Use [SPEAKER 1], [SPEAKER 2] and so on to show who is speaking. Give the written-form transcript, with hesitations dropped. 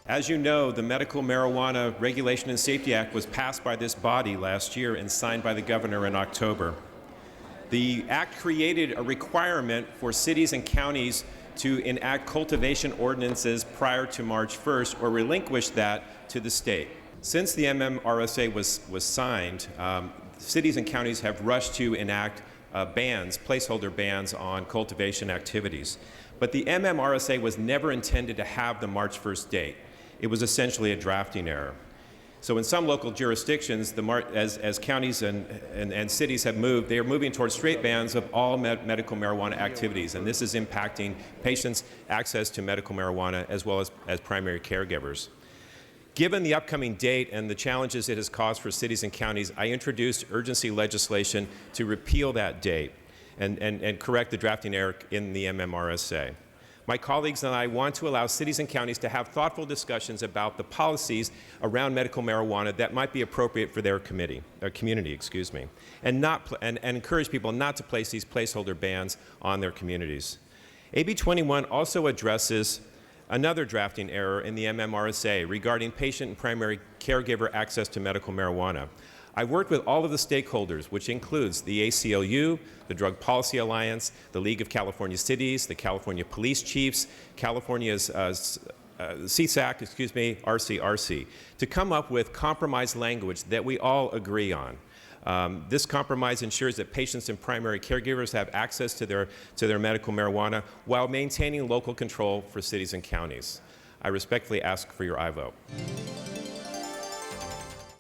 [SPEAKER 1] As you know, the Medical Marijuana Regulation and Safety Act was passed by this body last year and signed by the governor in October. The act created a requirement for cities and counties to enact cultivation ordinances prior to March 1st or relinquish that to the state. Since the MMRSA was signed, cities and counties have rushed to enact bans, placeholder bans on cultivation activities. But the MMRSA was never intended to have the March 1st date. It was essentially a drafting error. So in some local jurisdictions, as counties and cities have moved, they are moving towards straight bans of all medical marijuana activities, and this is impacting patients' access to medical marijuana as well as primary caregivers. Given the upcoming date and the challenges it has caused for cities and counties, I introduced urgency legislation to repeal that date and correct the drafting error in the MMRSA. My colleagues and I want to allow cities and counties to have thoughtful discussions about the policies around medical marijuana that might be appropriate for their community, and encourage people not to place these placeholder bans on their communities. AB 21 also addresses another drafting error in the MMRSA regarding patient and primary caregiver access to medical marijuana. I worked with all of the stakeholders, which includes the ACLU, the Drug Policy Alliance, the League of California Cities, the California Police Chiefs, California's CSAC, RCRC, to come up with compromise language that we all agree on. This compromise ensures that patients and primary caregivers have access to their medical marijuana while maintaining local control for cities and counties. I respectfully ask for your aye vote.